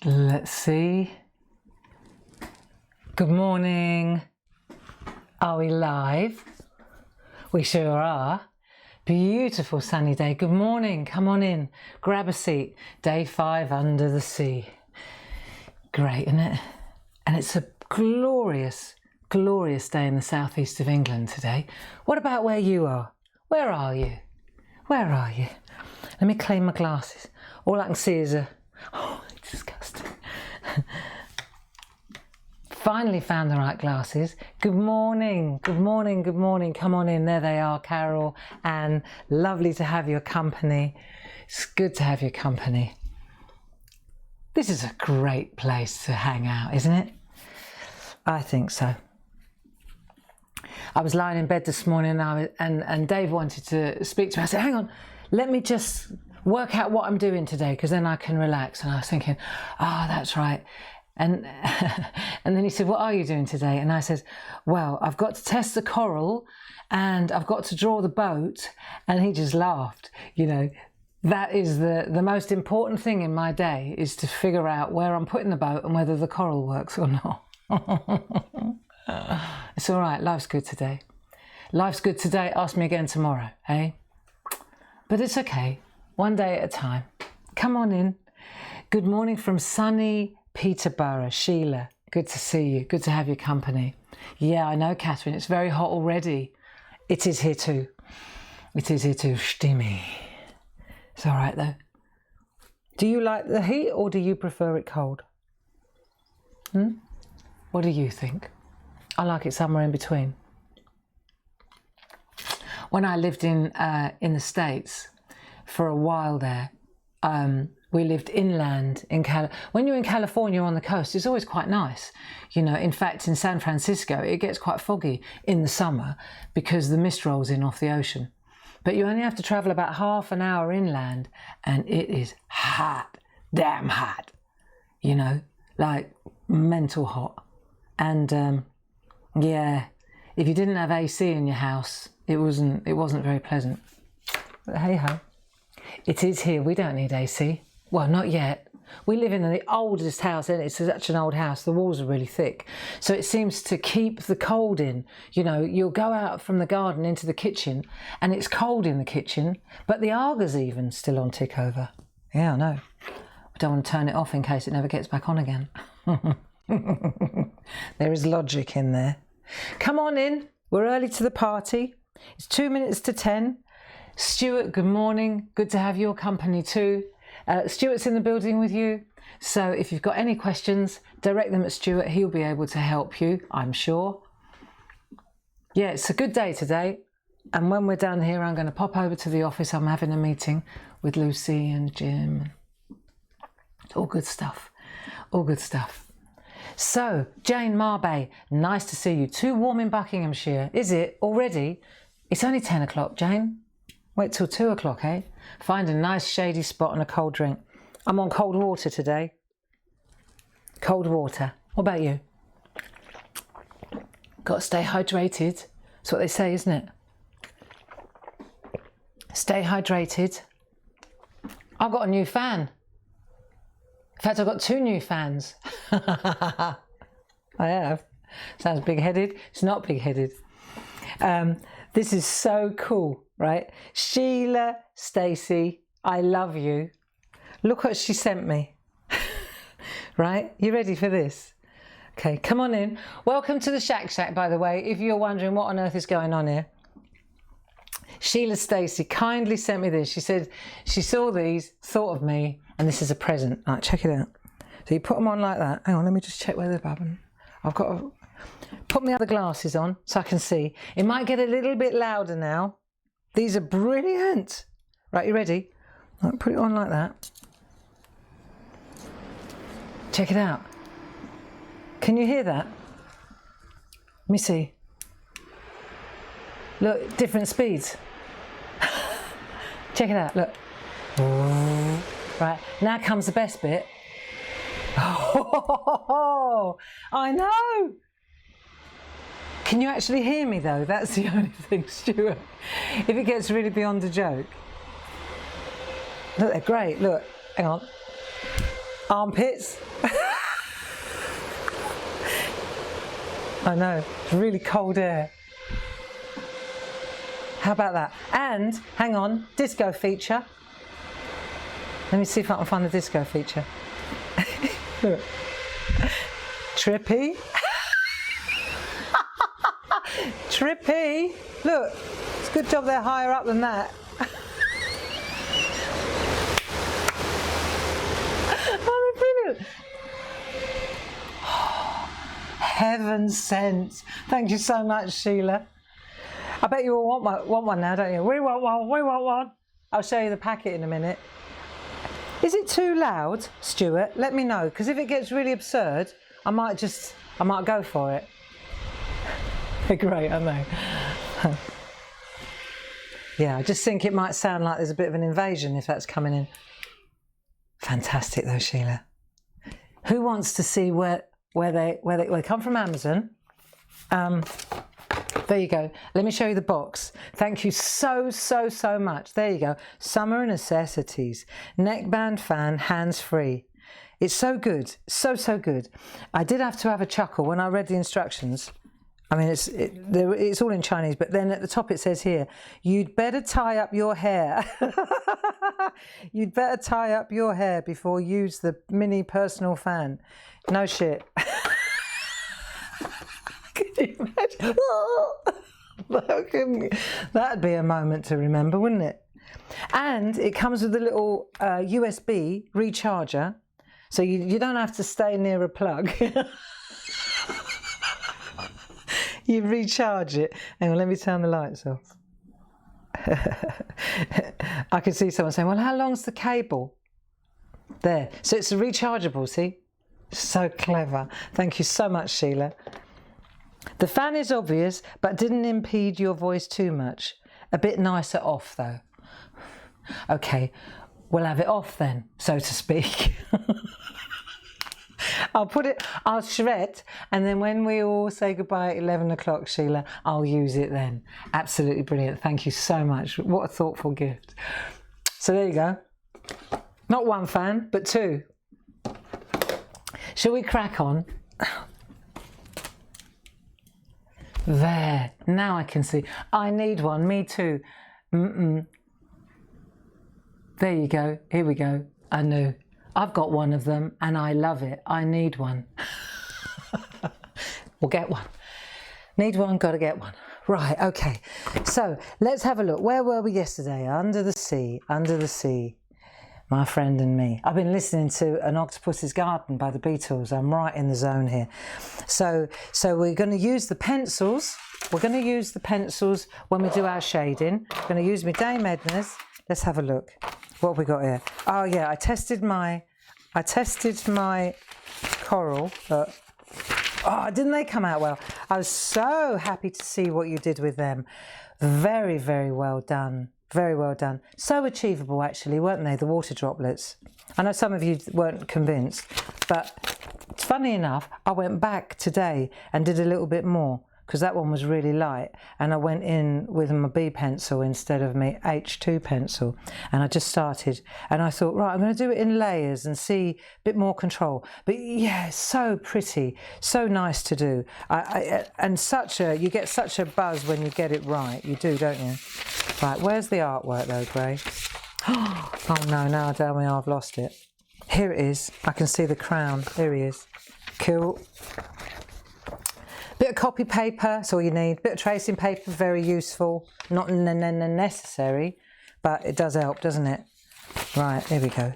Let's see. Good morning. Are we live? We sure are. Beautiful sunny day. Good morning. Come on in. Grab a seat. Day 5 under the sea. Great, isn't it? And it's a glorious, glorious day in the southeast of England today. What about where you are? Where are you? Where are you? Let me clean my glasses. All I can see is oh, disgusting. Finally found the right glasses. Good morning, good morning, good morning. Come on in. There they are, Carol, Anne. Lovely to have your company. It's good to have your company. This is a great place to hang out, isn't it? I think so. I was lying in bed this morning and Dave wanted to speak to me. I said, hang on, let me just work out what I'm doing today because then I can relax. And I was thinking, that's right. And then he said, what are you doing today? And I said, well, I've got to test the coral and I've got to draw the boat. And he just laughed. You know, that is the most important thing in my day, is to figure out where I'm putting the boat and whether the coral works or not. It's all right. Life's good today. Life's good today. Ask me again tomorrow, eh? But it's okay. One day at a time. Come on in. Good morning from sunny Peterborough. Sheila, good to see you. Good to have your company. Yeah, I know, Catherine. It's very hot already. It is here too. It is here too. Stimmy. It's all right though. Do you like the heat or do you prefer it cold? What do you think? I like it somewhere in between. When I lived in the States for a while there, we lived inland in when you're in California on the coast, it's always quite nice. You know, in fact, in San Francisco, it gets quite foggy in the summer because the mist rolls in off the ocean. But you only have to travel about half an hour inland and it is hot, damn hot, you know, like mental hot. And yeah, if you didn't have AC in your house, it wasn't very pleasant. But hey ho, it is here. We don't need AC. Well, not yet. We live in the oldest house, and it's such an old house. The walls are really thick, so it seems to keep the cold in. You know, you'll go out from the garden into the kitchen, and it's cold in the kitchen, but the Arga's even still on tick over. Yeah, I know. We don't want to turn it off in case it never gets back on again. There is logic in there. Come on in. We're early to the party. It's 2 minutes to 10. Stuart, good morning. Good to have your company too. Stuart's in the building with you. So if you've got any questions, direct them at Stuart. He'll be able to help you, I'm sure. Yeah, it's a good day today. And when we're done here, I'm going to pop over to the office. I'm having a meeting with Lucy and Jim. All good stuff. All good stuff. So, Jane Marbay, nice to see you. Too warm in Buckinghamshire. Is it already? It's only 10 o'clock, Jane. Wait till 2 o'clock, eh? Find a nice shady spot and a cold drink. I'm on cold water today. Cold water. What about you? Got to stay hydrated. That's what they say, isn't it? Stay hydrated. I've got a new fan. In fact, I've got 2 new fans. I have. Sounds big-headed. It's not big-headed. This is so cool, right? Sheila, Stacey, I love you. Look what she sent me. Right? You ready for this? Okay, come on in. Welcome to the SHAC, by the way, if you're wondering what on earth is going on here. Sheila Stacey kindly sent me this. She said she saw these, thought of me, and this is a present. Right, check it out. So you put them on like that. Hang on, let me just check where they're bubbling. I've got to put my other glasses on so I can see. It might get a little bit louder now. These are brilliant. Right, you ready? Right, put it on like that. Check it out. Can you hear that? Let me see. Look, different speeds. Check it out, look. Right, now comes the best bit. Oh, I know. Can you actually hear me though? That's the only thing, Stuart. If it gets really beyond a joke. Look, they're great. Look, hang on. Armpits. I know, it's really cold air. How about that? And, hang on, disco feature. Let me see if I can find the disco feature. Look. Trippy. Trippy. Look, it's a good job they're higher up than that. Oh, they're brilliant. Heaven sent. Thank you so much, Sheila. I bet you all want one now, don't you? We want one, we want one. I'll show you the packet in a minute. Is it too loud, Stuart? Let me know, because if it gets really absurd, I might go for it. They're great, aren't they? Yeah, I just think it might sound like there's a bit of an invasion if that's coming in. Fantastic though, Sheila. Who wants to see where they come from? Amazon. There you go. Let me show you the box. Thank you so much. There you go. Summer Necessities. Neckband fan, hands-free. It's so good. So good. I did have to have a chuckle when I read the instructions. I mean, it's all in Chinese, but then at the top it says here, you'd better tie up your hair. You'd better tie up your hair before you use the mini personal fan. No shit. Can you imagine? That'd be a moment to remember, wouldn't it? And it comes with a little USB recharger, so you don't have to stay near a plug. You recharge it. Hang on, let me turn the lights off. I can see someone saying, well, how long's the cable? There. So it's rechargeable, see? So clever. Thank you so much, Sheila. The fan is obvious, but didn't impede your voice too much. A bit nicer off, though. Okay, we'll have it off then, so to speak. I'll shred, and then when we all say goodbye at 11 o'clock, Sheila, I'll use it then. Absolutely brilliant. Thank you so much. What a thoughtful gift. So there you go. Not one fan, but two. Shall we crack on? There. Now I can see. I need one. Me too. There you go. Here we go. I knew. I've got one of them and I love it. I need one. We'll get one. Need one, got to get one. Right, okay. So let's have a look. Where were we yesterday? Under the sea, my friend and me. I've been listening to An Octopus's Garden by the Beatles. I'm right in the zone here. So we're going to use the pencils. We're going to use the pencils when we do our shading. I'm going to use my Dame Edna's. Let's have a look. What have we got here? Oh yeah, I tested my coral, but oh, didn't they come out well? I was so happy to see what you did with them. Very, very well done. Very well done. So achievable actually, weren't they, the water droplets? I know some of you weren't convinced, but funny enough, I went back today and did a little bit more because that one was really light, and I went in with my B pencil instead of my H2 pencil, and I just started, and I thought, right, I'm going to do it in layers and see a bit more control. But yeah, so pretty, so nice to do, and you get such a buzz when you get it right. You do, don't you? Right, where's the artwork though, Gray? Oh no, now tell me I've lost it. Here it is. I can see the crown. Here he is. Cool. Bit of copy paper, that's all you need. Bit of tracing paper, very useful. Not necessary, but it does help, doesn't it? Right, here we go.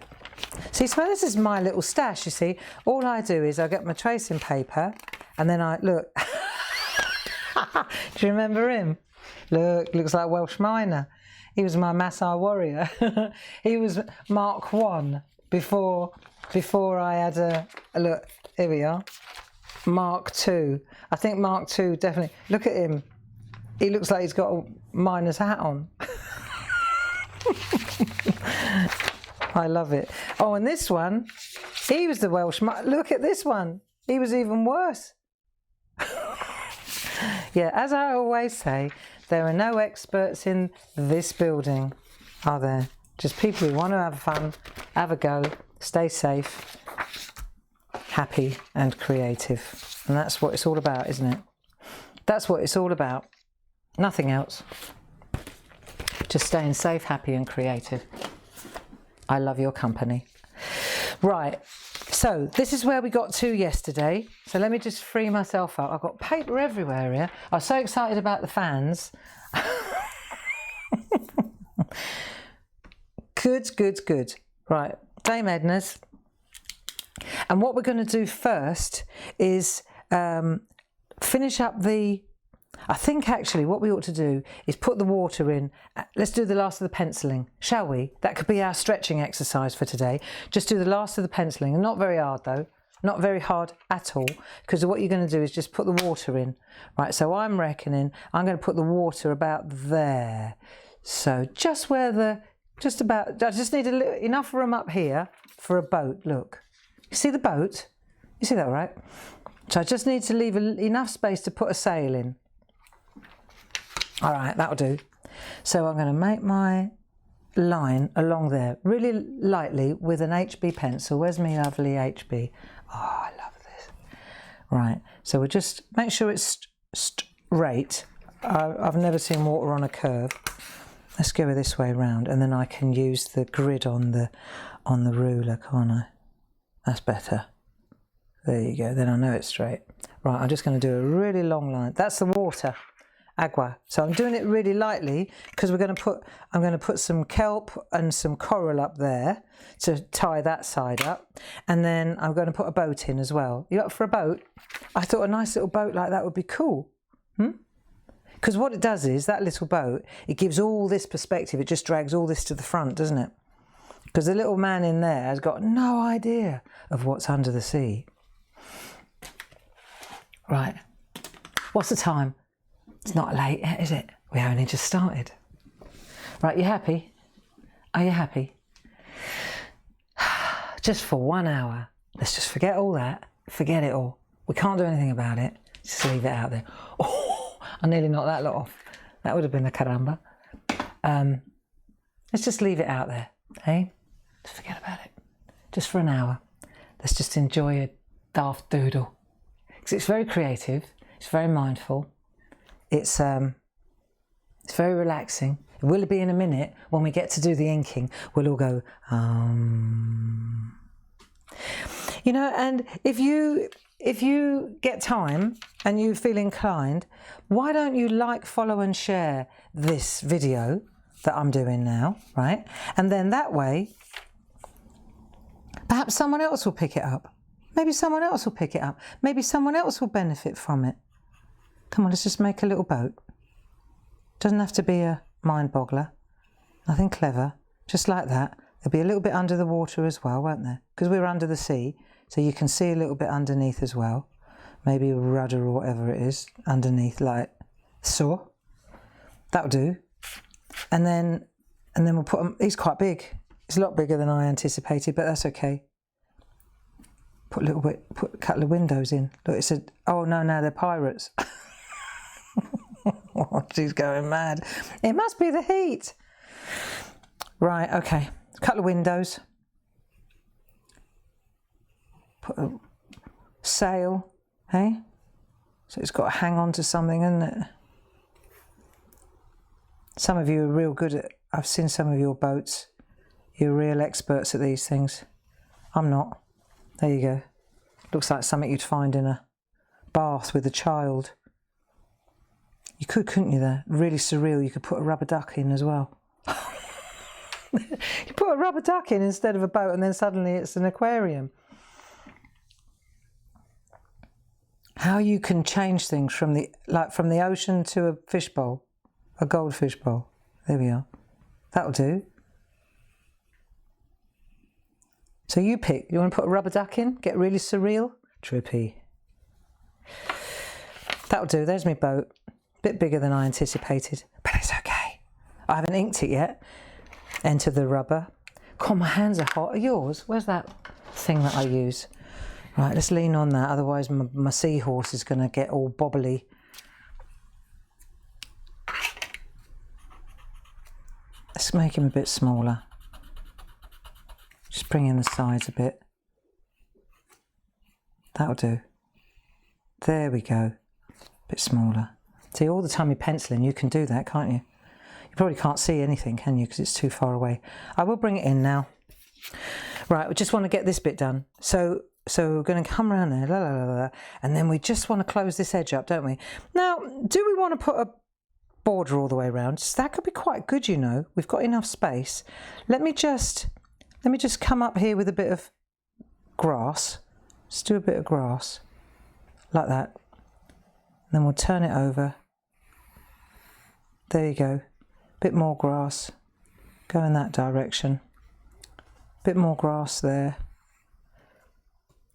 See, so this is my little stash, you see. All I do is I get my tracing paper, and then look. Do you remember him? Look, looks like Welsh Miner. He was my Maasai warrior. He was Mark 1 before I had a look. Here we are. Mark 2. I think Mark 2 definitely. Look at him. He looks like he's got a miner's hat on. I love it. Oh, and this one, he was the Welsh. Look at this one. He was even worse. Yeah, as I always say, there are no experts in this building, are there? Just people who want to have fun, have a go, stay safe, happy and creative. And that's what it's all about, isn't it? That's what it's all about. Nothing else. Just staying safe, happy and creative. I love your company. Right, so this is where we got to yesterday. So let me just free myself up. I've got paper everywhere here. I was so excited about the fans. Good. Right, Dame Edna's. And what we're going to do first is finish up the... I think actually what we ought to do is put the water in. Let's do the last of the penciling, shall we? That could be our stretching exercise for today. Just do the last of the penciling. Not very hard though. Not very hard at all. Because what you're going to do is just put the water in. Right, so I'm reckoning I'm going to put the water about there. So just where the... Just about... I just need enough room up here for a boat. Look. You see the boat? You see that, right? So I just need to leave enough space to put a sail in. All right, that'll do. So I'm going to make my line along there really lightly with an HB pencil. Where's my lovely HB? Oh, I love this. Right, so we'll just make sure it's straight. I've never seen water on a curve. Let's go this way round, and then I can use the grid on the ruler, can't I? That's better. There you go, then I know it's straight. Right, I'm just going to do a really long line. That's the water. Agua. So I'm doing it really lightly because I'm going to put some kelp and some coral up there to tie that side up, and then I'm going to put a boat in as well. You up for a boat? I thought a nice little boat like that would be cool. Because what it does is that little boat, it gives all this perspective. It just drags all this to the front, doesn't it? Because the little man in there has got no idea of what's under the sea. Right. What's the time? It's not late yet, is it? We only just started. Right, you happy? Are you happy? Just for 1 hour. Let's just forget all that. Forget it all. We can't do anything about it. Just leave it out there. Oh, I nearly knocked that lot off. That would have been a caramba. Let's just leave it out there, hey? Just forget about it. Just for an hour. Let's just enjoy a daft doodle. Because it's very creative. It's very mindful. It's very relaxing. It will be in a minute when we get to do the inking. We'll all go, You know, and if you get time and you feel inclined, why don't you like, follow and share this video that I'm doing now, right? And then that way, perhaps someone else will pick it up. Maybe someone else will pick it up. Maybe someone else will benefit from it. Come on, let's just make a little boat. Doesn't have to be a mind boggler. Nothing clever. Just like that. There'll be a little bit under the water as well, won't there? Because we're under the sea, so you can see a little bit underneath as well. Maybe a rudder or whatever it is underneath, like so. That'll do. And then we'll put him. He's quite big. He's a lot bigger than I anticipated, but that's okay. Put a couple of windows in. Look, it said, oh no, they're pirates. Oh, she's going mad. It must be the heat. Right, okay. A couple of windows. Put a sail, hey? So it's got to hang on to something, isn't it? Some of you are real good at... I've seen some of your boats. You're real experts at these things. I'm not. There you go. Looks like something you'd find in a bath with a child. You could, couldn't you, there? Really surreal. You could put a rubber duck in as well. You put a rubber duck in instead of a boat, and then suddenly it's an aquarium. How you can change things from the ocean to a fishbowl, a goldfish bowl. There we are. That'll do. So you pick. You want to put a rubber duck in? Get really surreal? Trippy. That'll do. There's my boat. Bit bigger than I anticipated, but it's okay. I haven't inked it yet. Enter the rubber. God, my hands are hot. Are yours? Where's that thing that I use? Right, let's lean on that. Otherwise, my seahorse is going to get all bobbly. Let's make him a bit smaller. Just bring in the sides a bit. That'll do. There we go. A bit smaller. See, all the time you're penciling, you can do that, can't you? You probably can't see anything, can you? Because it's too far away. I will bring it in now. Right, we just want to get this bit done. So we're going to come around there, la, la, la, la, and then we just want to close this edge up, don't we? Now, do we want to put a border all the way around? That could be quite good, you know. We've got enough space. Let me just come up here with a bit of grass. Just do a bit of grass, like that. Then we'll turn it over. There you go. Bit more grass. Go in that direction. Bit more grass there.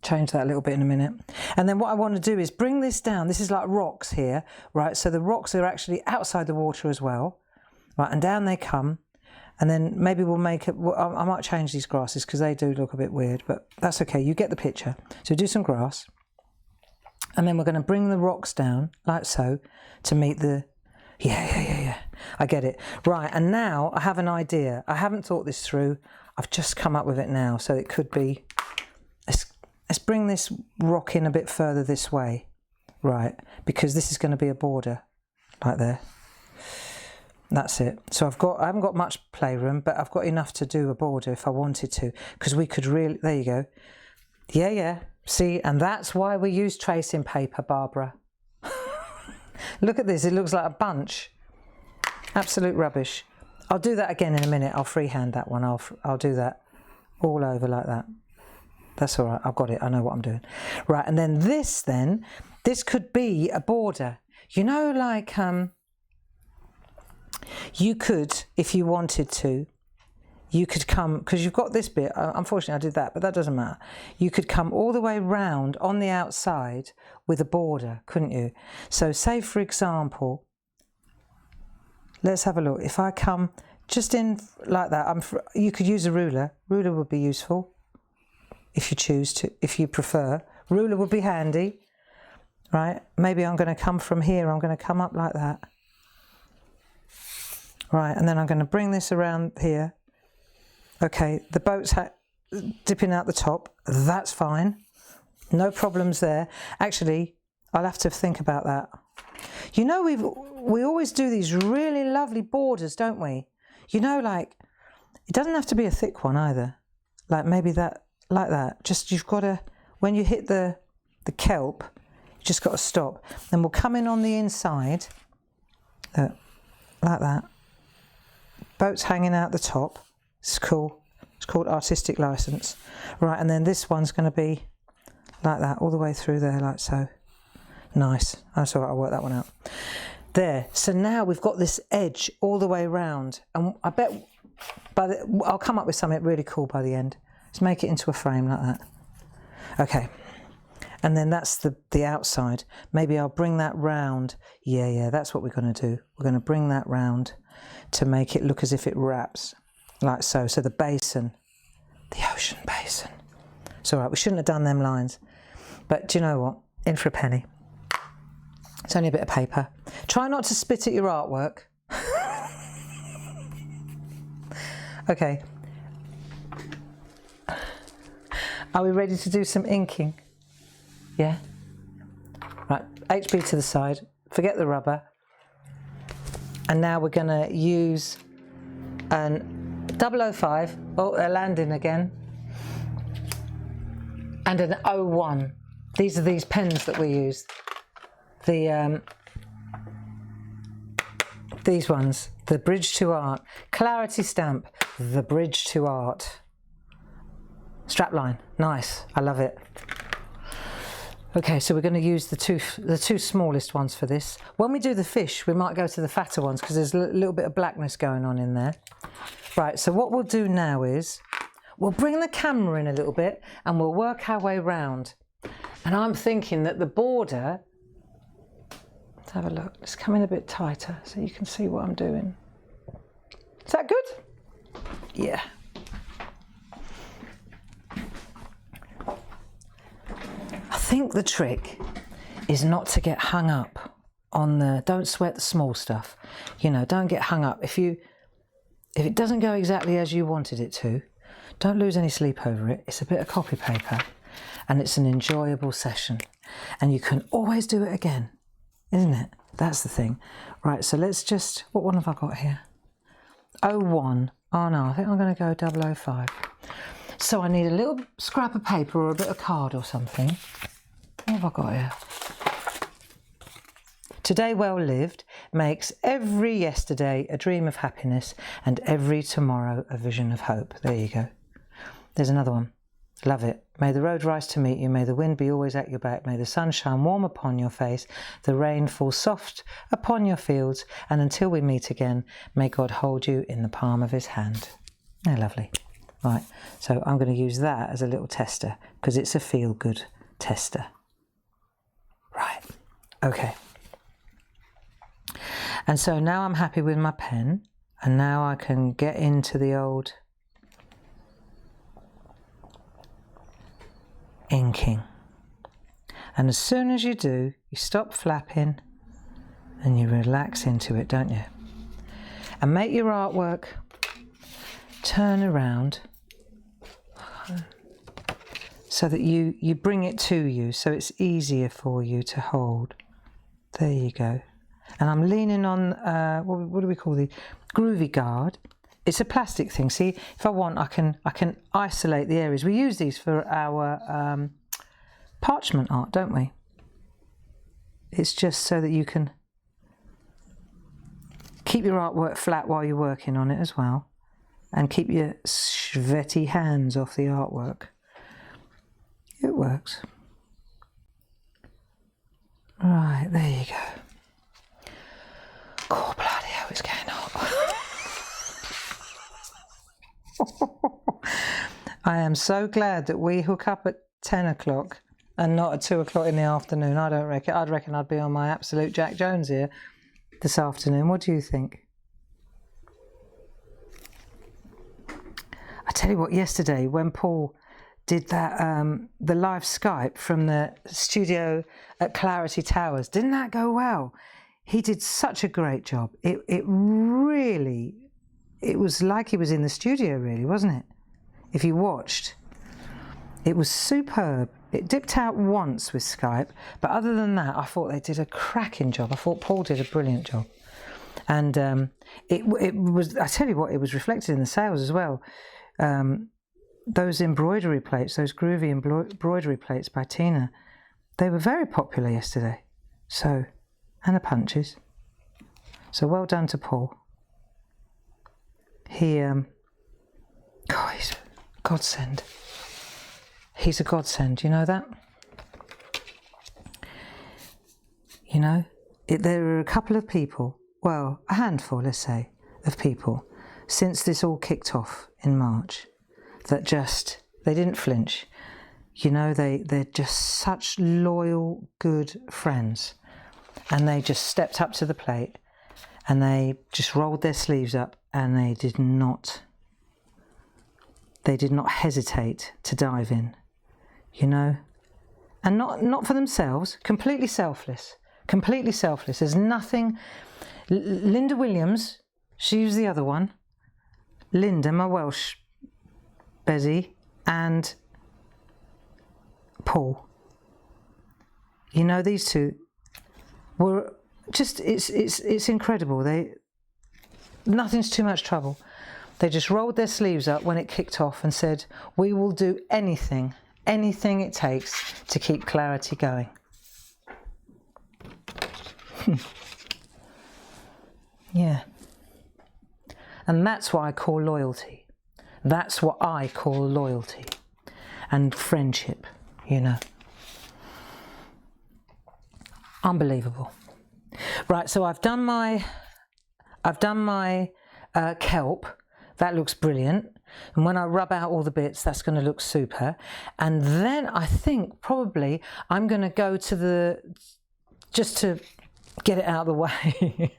Change that a little bit in a minute. And then what I want to do is bring this down. This is like rocks here, right? So the rocks are actually outside the water as well, right? And down they come. And then maybe we'll make it, I might change these grasses because they do look a bit weird, but that's okay. You get the picture. So do some grass. And then we're going to bring the rocks down like so to meet the, yeah. I get it. Right, and now I have an idea. I haven't thought this through. I've just come up with it now. So it could be, let's bring this rock in a bit further this way. Right, because this is going to be a border, like there. That's it. So I haven't got much playroom, but I've got enough to do a border if I wanted to, because we could really, there you go. Yeah. See, and that's why we use tracing paper, Barbara. Look at this, it looks like a bunch. Absolute rubbish. I'll do that again in a minute. I'll freehand that one. I'll do that all over like that. That's all right, I've got it, I know what I'm doing. Right, and then this could be a border. You know, like, you could, if you wanted to, you could come, because you've got this bit, unfortunately I did that, but that doesn't matter. You could come all the way round on the outside with a border, couldn't you? So say, for example, let's have a look. If I come just in like that, you could use a ruler. Ruler would be useful if you choose to, if you prefer. Ruler would be handy, right? Maybe I'm going to come from here, I'm going to come up like that. Right, and then I'm going to bring this around here. Okay, the boat's dipping out the top. That's fine. No problems there. Actually, I'll have to think about that. You know, we always do these really lovely borders, don't we? You know, like, it doesn't have to be a thick one either. Like maybe that, like that. Just, you've got to, when you hit the kelp, you just got to stop. Then we'll come in on the inside, like that. Boat's hanging out the top. It's cool. It's called artistic license. Right, and then this one's going to be like that, all the way through there, like so. Nice. That's all right, I'll work that one out. There. So now we've got this edge all the way around. And I bet I'll come up with something really cool by the end. Let's make it into a frame like that. Okay. And then that's the outside. Maybe I'll bring that round. Yeah, that's what we're going to do. We're going to bring that round to make it look as if it wraps, like so. So the basin, the ocean basin. It's all right, we shouldn't have done them lines. But do you know what? In for a penny. It's only a bit of paper. Try not to spit at your artwork. Okay. Are we ready to do some inking? Yeah? Right, HB to the side. Forget the rubber. And now we're going to use an 005, a landing again, and an 01. These are these pens that we use. These ones, the Bridge to Art. Clarity stamp, the Bridge to Art. Strapline, nice, I love it. Okay, so we're going to use the two smallest ones for this. When we do the fish, we might go to the fatter ones because there's a little bit of blackness going on in there. Right, so what we'll do now is we'll bring the camera in a little bit and we'll work our way round. And I'm thinking that the border, let's have a look, let's come in a bit tighter so you can see what I'm doing. Is that good? Yeah. I think the trick is not to get hung up on don't sweat the small stuff. You know, don't get hung up. If it doesn't go exactly as you wanted it to, Don't lose any sleep over it. It's a bit of copy paper and it's an enjoyable session. And you can always do it again, isn't it? That's the thing. Right, so let's just, what one have I got here? 01. Oh no, I think I'm going to go 005. So I need a little scrap of paper or a bit of card or something. What have I got here? Today well lived makes every yesterday a dream of happiness and every tomorrow a vision of hope. There you go. There's another one. Love it. May the road rise to meet you. May the wind be always at your back. May the sun shine warm upon your face. The rain fall soft upon your fields. And until we meet again, may God hold you in the palm of his hand. Oh, lovely. Right. So I'm going to use that as a little tester because it's a feel-good tester. Right. Okay. And so now I'm happy with my pen. And now I can get into the old inking. And as soon as you do, you stop flapping and you relax into it, don't you? And make your artwork turn around so that you bring it to you, so it's easier for you to hold. There you go. And I'm leaning on, what do we call the Groovy Guard. It's a plastic thing. See, if I want, I can isolate the areas. We use these for our parchment art, don't we? It's just so that you can keep your artwork flat while you're working on it as well, and keep your sweaty hands off the artwork. It works. Right, there you go. Oh, bloody hell, it's getting hot. I am so glad that we hook up at 10 o'clock and not at 2 o'clock in the afternoon. I'd reckon I'd be on my absolute Jack Jones here this afternoon. What do you think? I tell you what, yesterday when Paul did that, the live Skype from the studio at Clarity Towers, didn't that go well? He did such a great job. It was like he was in the studio, really, wasn't it? If you watched, it was superb. It dipped out once with Skype, but other than that, I thought they did a cracking job. I thought Paul did a brilliant job. And it was, I tell you what, it was reflected in the sales as well. Those embroidery plates, those groovy embroidery plates by Tina, they were very popular yesterday. So, and the punches. So well done to Paul. He, God, he's a godsend. He's a godsend, you know that? You know, there are a couple of people, well, a handful, let's say, of people, since this all kicked off in March, that just, they didn't flinch. You know, they're just such loyal, good friends. And they just stepped up to the plate and they just rolled their sleeves up and they did not hesitate to dive in, you know, and not for themselves, completely selfless. There's nothing. Linda Williams, she was the other one. Linda, my Welsh Bezzy, and Paul. You know, these two were just, it's incredible. Nothing's too much trouble. They just rolled their sleeves up when it kicked off and said, we will do anything it takes to keep Clarity going. Yeah. And that's what I call loyalty. That's what I call loyalty and friendship, you know. Unbelievable. Right, so I've done my kelp. That looks brilliant. And when I rub out all the bits, that's going to look super. And then I think probably I'm going to go to just to get it out of the way,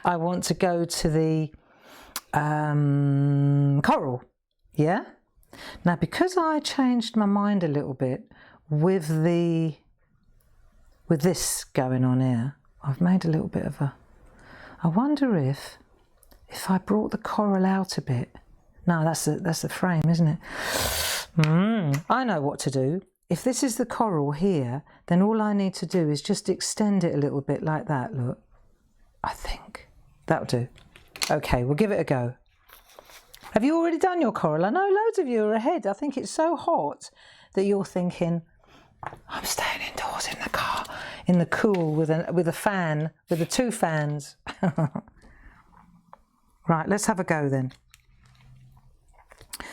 I want to go to the coral. Yeah? Now, because I changed my mind a little bit with this going on here, I've made a little bit of I wonder if I brought the coral out a bit No, that's the frame, isn't it? I know what to do. If this is the coral here, then all I need to do is just extend it a little bit like that, look. I think that'll do. Okay, we'll give it a go. Have you already done your coral? I know loads of you are ahead. I think it's so hot that you're thinking, I'm staying indoors in the car, in the cool with a fan, with the 2 fans. Right, let's have a go then.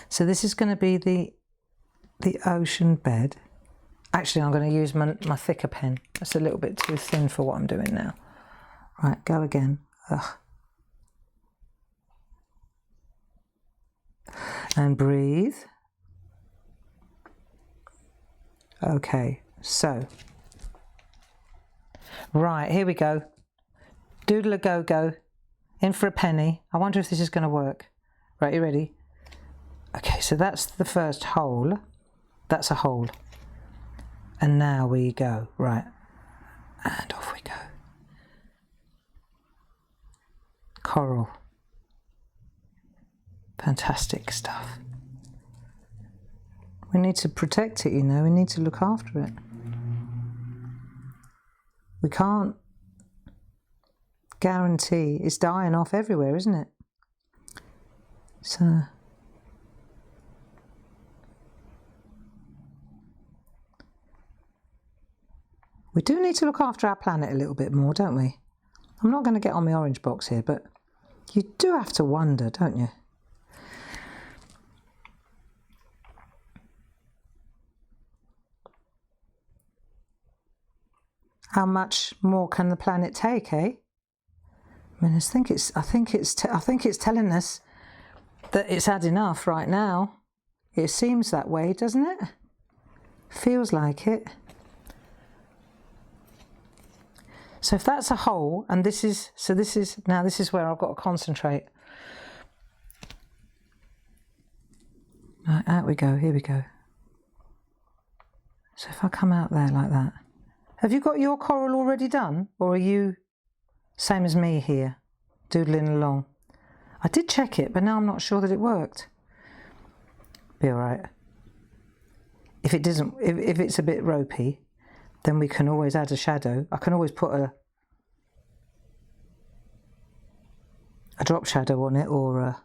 So this is going to be the ocean bed. Actually, I'm going to use my thicker pen. That's a little bit too thin for what I'm doing now. Right, go again. Ugh. And breathe. Okay, so. Right, here we go. Doodle a go-go. In for a penny. I wonder if this is going to work. Right, you ready? Okay, so that's the first hole. That's a hole. And now we go. Right. And off we go. Coral. Fantastic stuff. We need to protect it, you know. We need to look after it. We can't guarantee. It's dying off everywhere, isn't it? So we do need to look after our planet a little bit more, don't we? I'm not going to get on my orange box here, but you do have to wonder, don't you? How much more can the planet take, eh? I mean, I think it's telling us that it's had enough right now. It seems that way, doesn't it? Feels like it. So if that's a hole, and this is where I've got to concentrate. Right, out we go, here we go. So if I come out there like that. Have you got your coral already done? Or are you same as me here, doodling along? I did check it, but now I'm not sure that it worked. Be all right. If it doesn't, if it's a bit ropey, then we can always add a shadow. I can always put a drop shadow on it, or a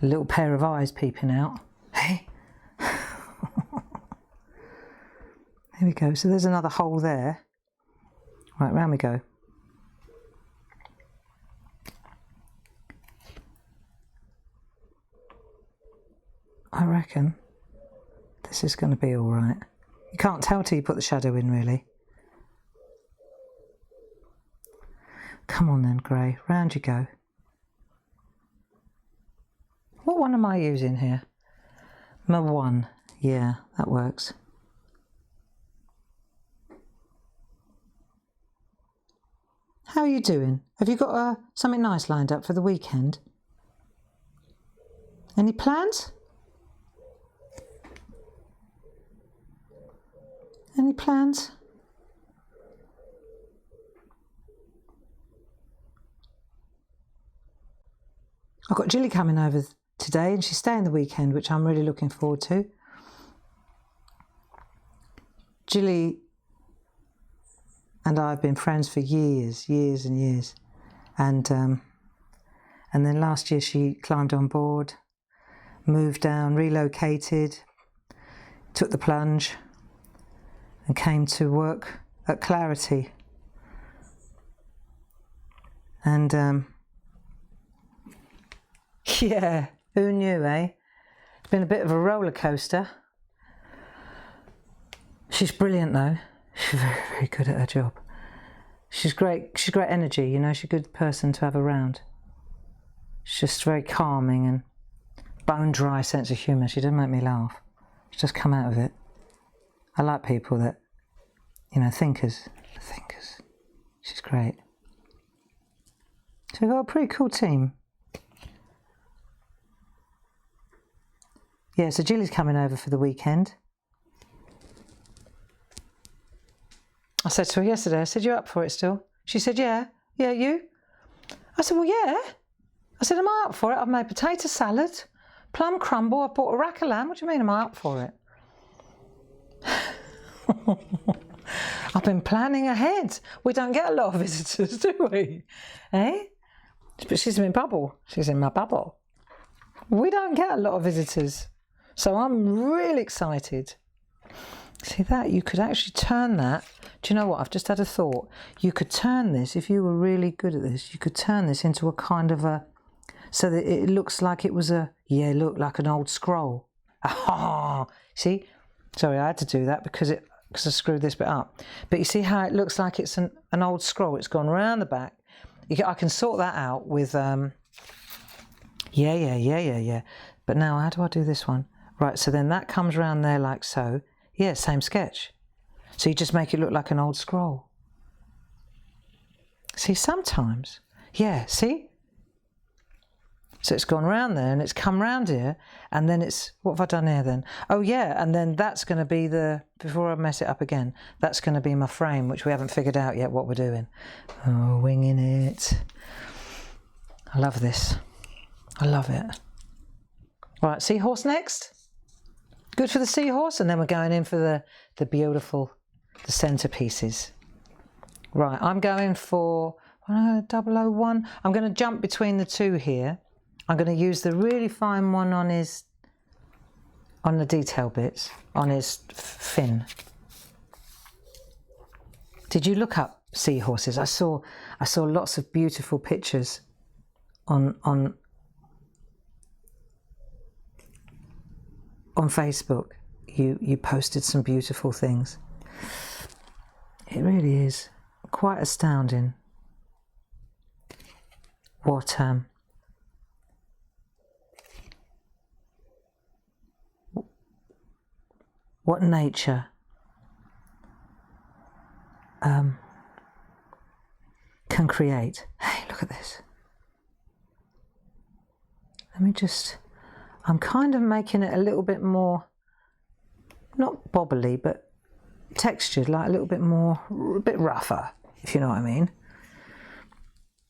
little pair of eyes peeping out. Hey. There we go. So there's another hole there. Right, round we go. I reckon this is going to be all right. You can't tell till you put the shadow in, really. Come on then, grey. Round you go. What one am I using here? My 1. Yeah, that works. How are you doing? Have you got something nice lined up for the weekend? Any plans? Any plans? I've got Jilly coming over today, and she's staying the weekend, which I'm really looking forward to. Jilly and I have been friends for years and years. And then last year she climbed on board, moved down, relocated, took the plunge, and came to work at Clarity. And yeah, who knew, eh? It's been a bit of a roller coaster. She's brilliant though. She's very, very good at her job. She's great energy, you know, she's a good person to have around. She's just very calming and bone dry sense of humour. She doesn't make me laugh. She's just come out of it. I like people that, you know, thinkers. She's great. So we've got a pretty cool team. Yeah, so Jilly's coming over for the weekend. I said to her yesterday, I said, you up for it still? She said, yeah. Yeah, you? I said, well, yeah. I said, am I up for it? I've made potato salad, plum crumble, I bought a rack of lamb. What do you mean, am I up for it? I've been planning ahead. We don't get a lot of visitors, do we? Eh? But she's in my bubble. She's in my bubble. We don't get a lot of visitors. So I'm really excited. See that? You could actually turn that. Do you know what? I've just had a thought. You could turn this, if you were really good at this, you could turn this into a kind of a, so that it looks like it was a, yeah, look, like an old scroll. Ah, see? Sorry, I had to do that because I screwed this bit up. But you see how it looks like it's an old scroll? It's gone around the back. I can sort that out with, yeah. But now, how do I do this one? Right, so then that comes around there like so. Yeah, same sketch. So you just make it look like an old scroll. See, sometimes, yeah, see? So it's gone round there and it's come round here and then it's, what have I done here then? Oh yeah, and then that's going to be the, before I mess it up again, that's going to be my frame, which we haven't figured out yet what we're doing. Oh, winging it. I love this. I love it. Right, seahorse next. Good for the seahorse, and then we're going in for the beautiful, the centerpieces. Right, I'm going for 001. I'm going to jump between the two here. I'm going to use the really fine one on his, on the detail bits, on his fin. Did you look up seahorses? I saw lots of beautiful pictures on Facebook. You posted some beautiful things. It really is quite astounding what nature can create. Hey, look at this. Let me just, I'm kind of making it a little bit more, not bobbly, but textured, like a little bit more, a bit rougher, if you know what I mean.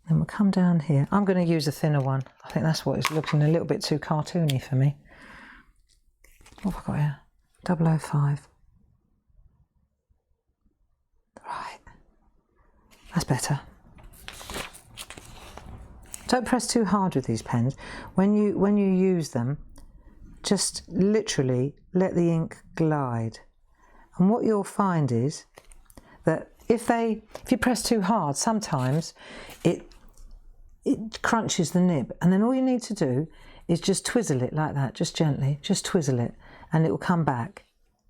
Then we'll come down here. I'm going to use a thinner one. I think that's what is looking a little bit too cartoony for me. What have I got here? 005. Right. That's better. Don't press too hard with these pens. When you use them, just literally let the ink glide. And what you'll find is that if you press too hard, sometimes it crunches the nib, and then all you need to do is just twizzle it like that, just gently, just twizzle it, and it will come back.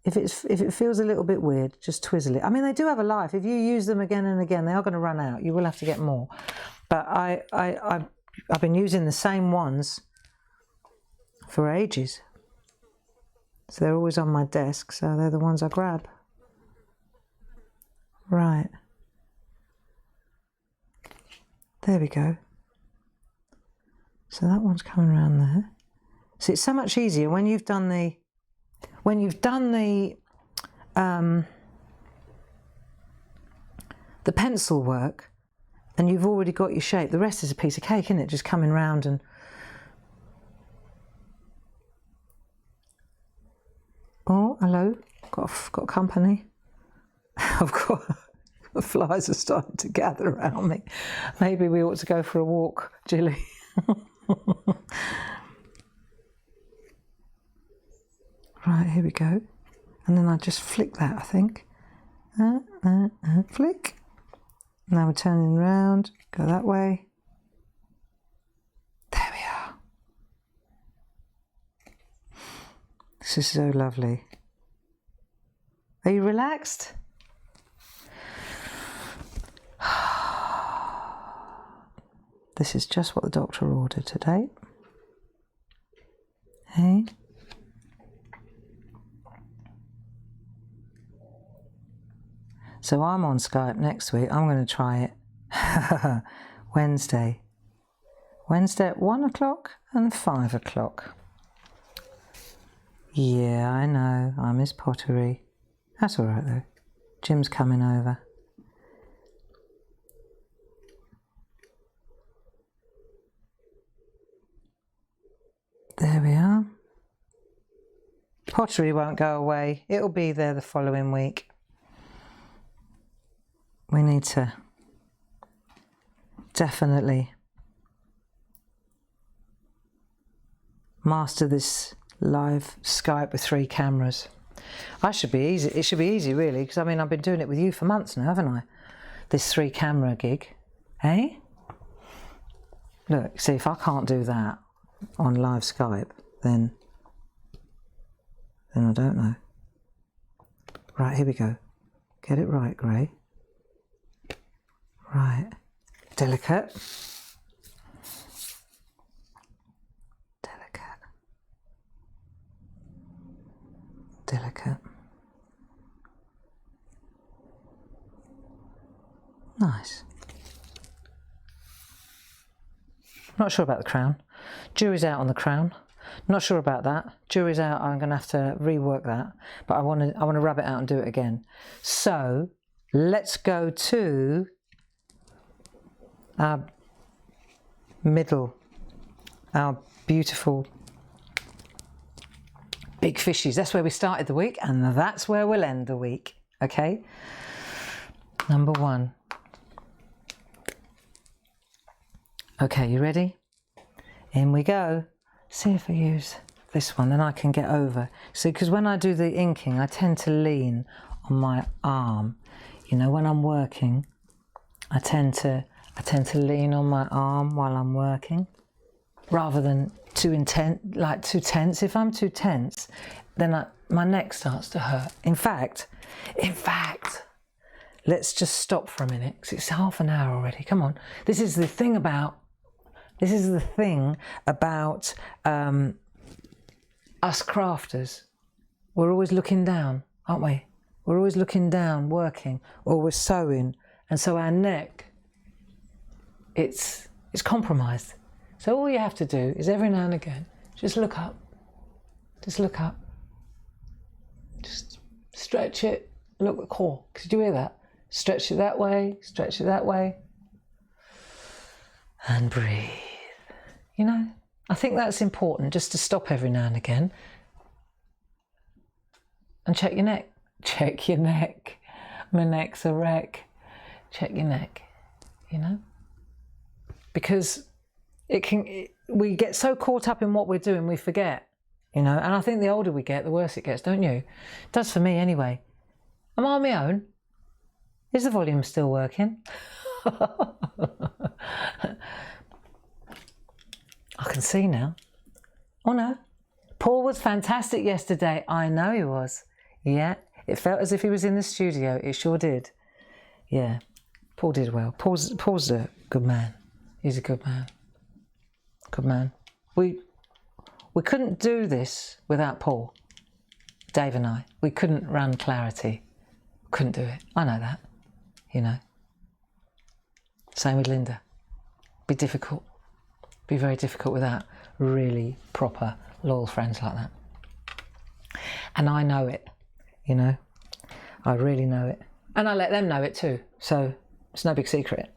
If it feels a little bit weird, just twizzle it. I mean, they do have a life. If you use them again and again, they are going to run out. You will have to get more. But I've been using the same ones for ages. So they're always on my desk, so they're the ones I grab. Right. There we go. So that one's coming around there. So it's so much easier when you've done the pencil work and you've already got your shape. The rest is a piece of cake, isn't it? Just coming round and oh, hello, got company. I've got the flies are starting to gather around me. Maybe we ought to go for a walk, Jilly. Right, here we go. And then I just flick that, I think. Flick. Now we're turning round, go that way. There we are. This is so lovely. Are you relaxed? This is just what the doctor ordered today. Hey? So I'm on Skype next week. I'm going to try it Wednesday. Wednesday at 1 o'clock and 5 o'clock. Yeah, I know. I miss pottery. That's all right though. Jim's coming over. There we are. Pottery won't go away. It'll be there the following week. We need to definitely master this live Skype with 3 cameras. I should be easy. It should be easy, really, because I mean I've been doing it with you for months now, haven't I? This 3 camera gig, eh? Look, see, if I can't do that on live Skype, then I don't know. Right, here we go. Get it right, Gray. Right, delicate. Delicate. Delicate. Nice. Not sure about the crown. Jury's out on the crown. Not sure about that. Jury's out. I'm going to have to rework that. But I want to rub it out and do it again. So let's go to our middle, our beautiful big fishies. That's where we started the week, and that's where we'll end the week. Okay. Number 1. Okay, you ready? In we go. See if I use this one, then I can get over. See, because when I do the inking, I tend to lean on my arm. You know, when I'm working, I tend to lean on my arm while I'm working, rather than too tense. If I'm too tense, then my neck starts to hurt. In fact, let's just stop for a minute, because it's half an hour already. Come on. This is the thing about us crafters. We're always looking down, aren't we? We're always looking down, working, or we're sewing, and so our neck, it's compromised. So all you have to do is every now and again, just look up. Just look up. Just stretch it. Look at the core. Did you hear that? Stretch it that way, stretch it that way. And breathe. You know, I think that's important, just to stop every now and again. And check your neck. Check your neck. My neck's a wreck. Check your neck, you know? Because we get so caught up in what we're doing, we forget, you know? And I think the older we get, the worse it gets, don't you? It does for me anyway. Am I on my own? Is the volume still working? I can see now. Oh no. Paul was fantastic yesterday. I know he was. Yeah. It felt as if he was in the studio. It sure did. Yeah. Paul did well. Paul's a good man. He's a good man. Good man. We couldn't do this without Paul. Dave and I. We couldn't run Clarity. Couldn't do it. I know that. You know. Same with Linda. Be difficult. Be very difficult without really proper, loyal friends like that. And I know it, you know. I really know it. And I let them know it too. So it's no big secret.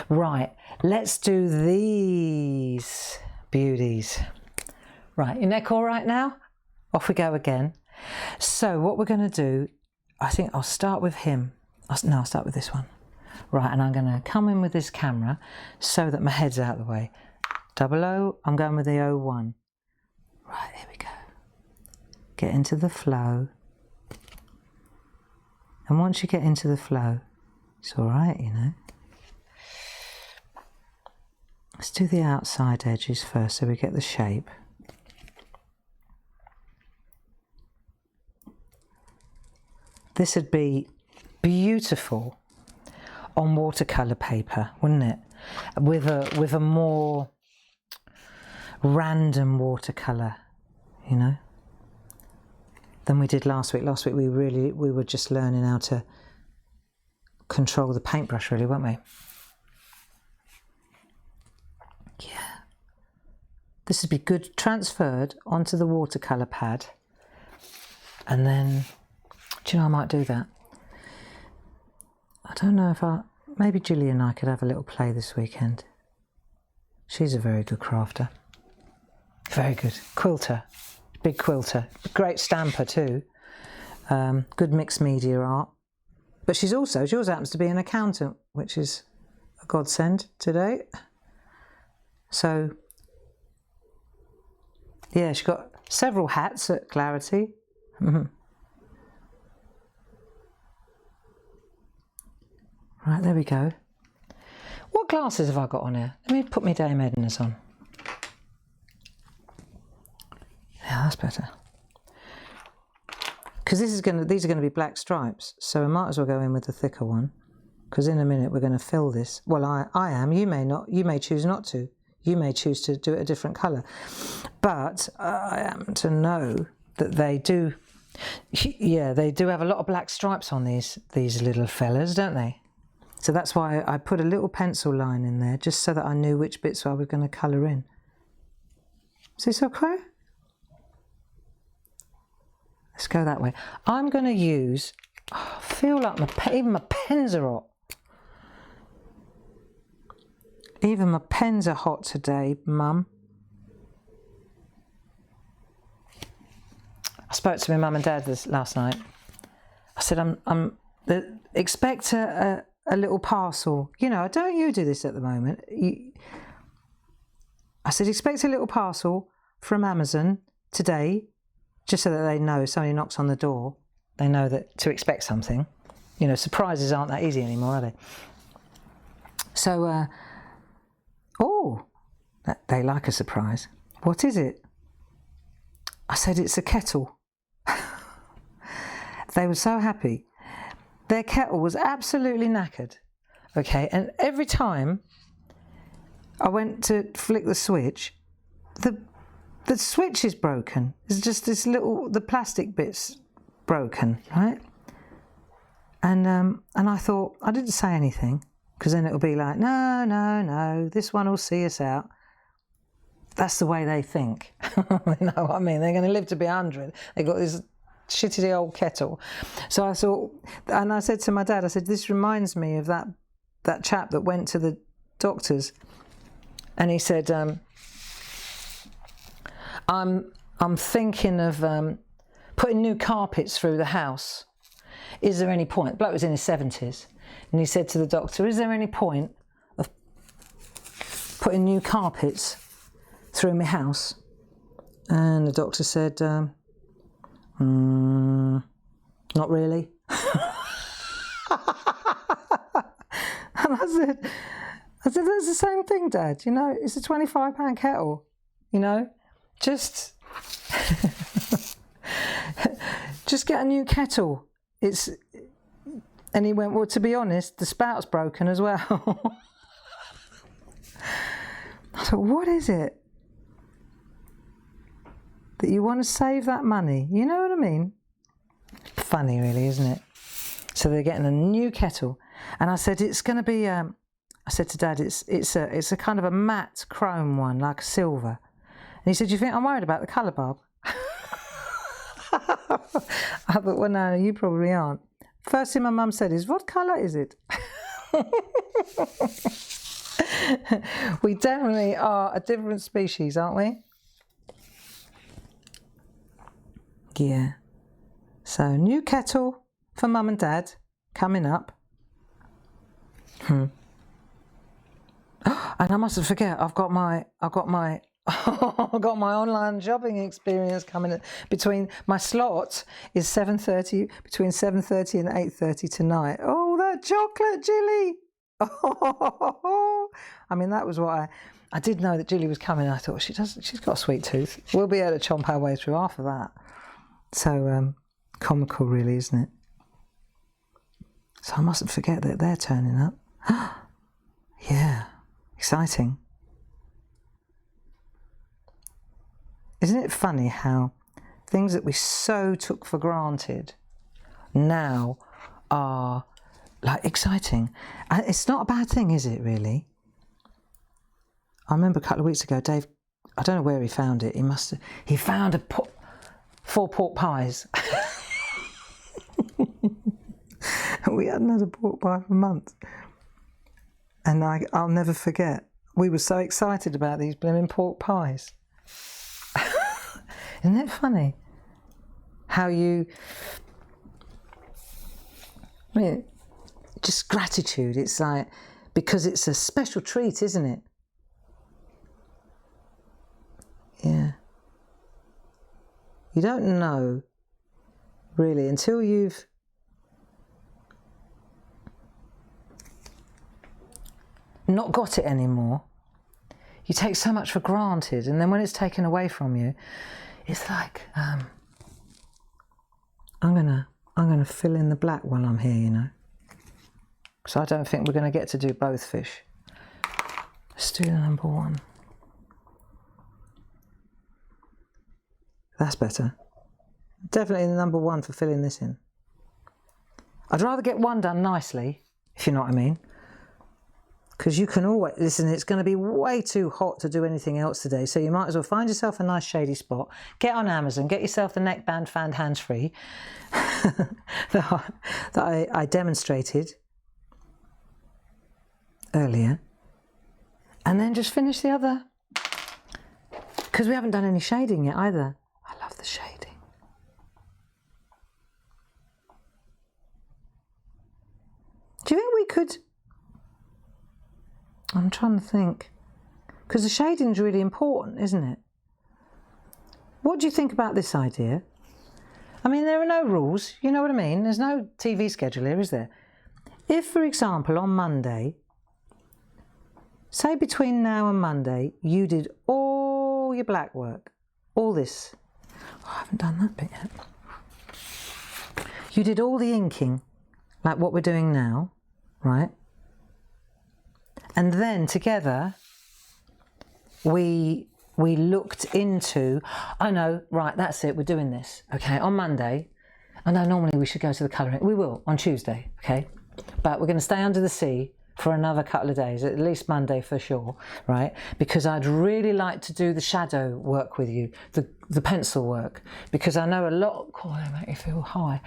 Right, let's do these beauties. Right, your neck all right now? Off we go again. So what we're going to do, I think I'll start with him. No, I'll start with this one. Right, and I'm going to come in with this camera so that my head's out of the way. 00, I'm going with the 01. Right, here we go. Get into the flow. And once you get into the flow, it's all right, you know. Let's do the outside edges first so we get the shape. This would be beautiful on watercolour paper, wouldn't it? With a more random watercolour, you know, than we did last week. Last week we were just learning how to control the paintbrush, really, weren't we? Yeah. This would be good transferred onto the watercolour pad. And then, do you know, I might do that. I don't know if maybe Julie and I could have a little play this weekend. She's a very good crafter. Very good. Quilter. Big quilter. Great stamper too. Good mixed media art. But she also happens to be an accountant, which is a godsend today. So, yeah, she got several hats at Clarity. Right, there we go. What glasses have I got on here? Let me put my Dame Edna's on. Yeah, that's better. Because these are going to be black stripes, so I might as well go in with the thicker one. Because in a minute we're going to fill this. Well, I am. You may not. You may choose not to. You may choose to do it a different colour. But I am to know that they do. Yeah, they do have a lot of black stripes on these little fellas, don't they? So that's why I put a little pencil line in there, just so that I knew which bits I was going to colour in. Is this okay? Let's go that way. I'm going to use, I feel like even my pens are hot. Even my pens are hot today, Mum. I spoke to my mum and dad last night. I said, expect a little parcel. You know, don't you do this at the moment? I said, expect a little parcel from Amazon today, just so that they know if somebody knocks on the door, they know that to expect something. You know, surprises aren't that easy anymore, are they? So, they like a surprise. What is it? I said, it's a kettle. They were so happy. Their kettle was absolutely knackered. Okay, and every time I went to flick the switch, the switch is broken. It's just the plastic bit's broken, right? And I thought, I didn't say anything, because then it'll be like, no, this one will see us out. That's the way they think. You know what I mean? They're going to live to be 100. They've got this shitty old kettle. So I thought, and I said to my dad, I said, this reminds me of that chap that went to the doctors, and he said, I'm thinking of putting new carpets through the house. Is there any point? The bloke was in his 70s, and he said to the doctor, is there any point of putting new carpets through my house? And the doctor said, not really. And I said, that's the same thing, Dad. You know, it's a £25 kettle. You know, just get a new kettle. And he went, well, to be honest, the spout's broken as well. I thought, what is it that you want to save that money? You know what I mean? Funny, really, isn't it? So they're getting a new kettle, and I said it's going to be. I said to Dad, it's a kind of a matte chrome one, like a silver. And he said, "Do you think I'm worried about the colour, Bob?" I thought, well, no, you probably aren't. First thing my mum said is, "What colour is it?" We definitely are a different species, aren't we? Yeah. So, new kettle for Mum and Dad coming up. And I mustn't forget, I've got my online shopping experience coming between my slot is 7:30, between 7:30 and 8:30 tonight. Oh, that chocolate, Jilly! Oh, I mean, that was what I did know that Jilly was coming. I thought she's got a sweet tooth. We'll be able to chomp our way through half of that. So comical, really, isn't it? So I mustn't forget that they're turning up. Yeah, exciting. Isn't it funny how things that we so took for granted now are like exciting? It's not a bad thing, is it, really? I remember a couple of weeks ago, Dave, I don't know where he found it. He found 4 pork pies. We hadn't had a pork pie for months. And I'll never forget, we were so excited about these blooming pork pies. Isn't it funny? How you, I mean, just gratitude. It's like, because it's a special treat, isn't it? Yeah. You don't know, really, until you've not got it anymore. You take so much for granted, and then when it's taken away from you, it's like, I'm gonna fill in the black while I'm here, you know. So I don't think we're gonna get to do both fish. Let's do the number one. That's better. Definitely the number one for filling this in. I'd rather get one done nicely, if you know what I mean. Because you can always, listen, it's going to be way too hot to do anything else today, so you might as well find yourself a nice shady spot, get on Amazon, get yourself the neckband fan hands-free that I demonstrated earlier, and then just finish the other, because we haven't done any shading yet either. I love the shading. Do you think we could... I'm trying to think, because the shading's really important, isn't it? What do you think about this idea? I mean, there are no rules, you know what I mean? There's no TV schedule here, is there? If, for example, on Monday, say between now and Monday, you did all your black work, all this. Oh, I haven't done that bit yet. You did all the inking, like what we're doing now, right? And then together, we looked into, I know, right, that's it, we're doing this, okay, on Monday. I know normally we should go to the colouring, we will, on Tuesday, okay? But we're going to stay under the sea for another couple of days, at least Monday for sure, right? Because I'd really like to do the shadow work with you, the pencil work, because I know a lot, oh, they make me feel high.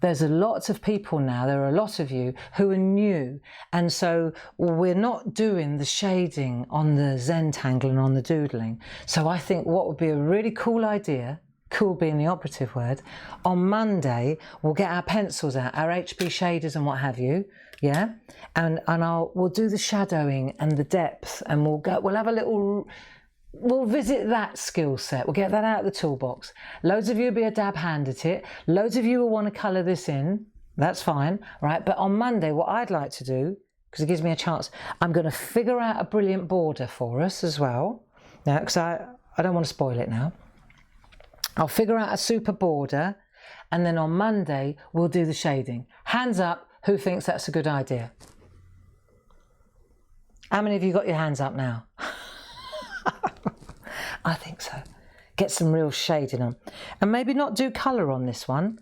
There's a lot of people now, there are a lot of you who are new, and so we're not doing the shading on the Zentangle and on the doodling. So I think what would be a really cool idea, cool being the operative word, on Monday we'll get our pencils out, our HB shaders and what have you, yeah? And we'll do the shadowing and the depth, and we'll have a little... We'll visit that skill set. We'll get that out of the toolbox. Loads of you will be a dab hand at it. Loads of you will want to colour this in. That's fine, right? But on Monday, what I'd like to do, because it gives me a chance, I'm going to figure out a brilliant border for us as well. Now, because I don't want to spoil it now. I'll figure out a super border, and then on Monday, we'll do the shading. Hands up, who thinks that's a good idea? How many of you got your hands up now? I think so. Get some real shading on. And maybe not do colour on this one.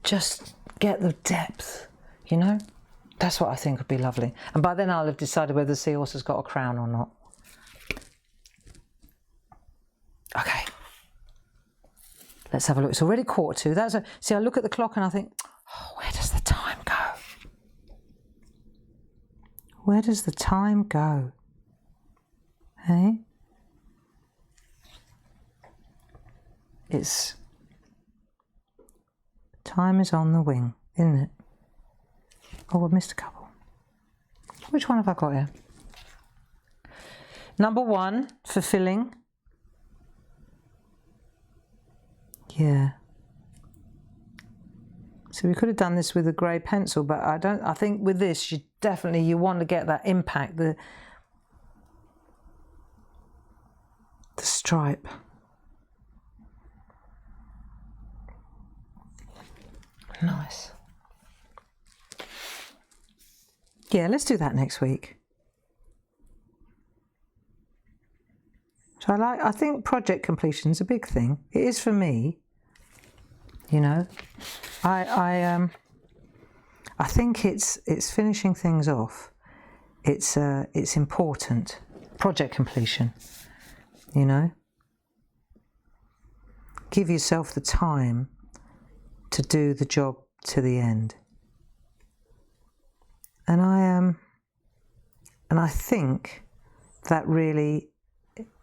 Just get the depth, you know? That's what I think would be lovely. And by then I'll have decided whether the seahorse has got a crown or not. Okay. Let's have a look. It's already 1:45. See, I look at the clock and I think, oh, where does the time go? Where does the time go? Hey? It's... Time is on the wing, isn't it? Oh, I've missed a couple. Which one have I got here? Number one, for filling. Yeah. So we could have done this with a grey pencil, but I think with this, you want to get that impact, the stripe. Nice. Yeah, let's do that next week. So I think project completion is a big thing. It is for me, you know. I think it's finishing things off. It's important. Project completion, you know. Give yourself the time to do the job to the end. And I think that really,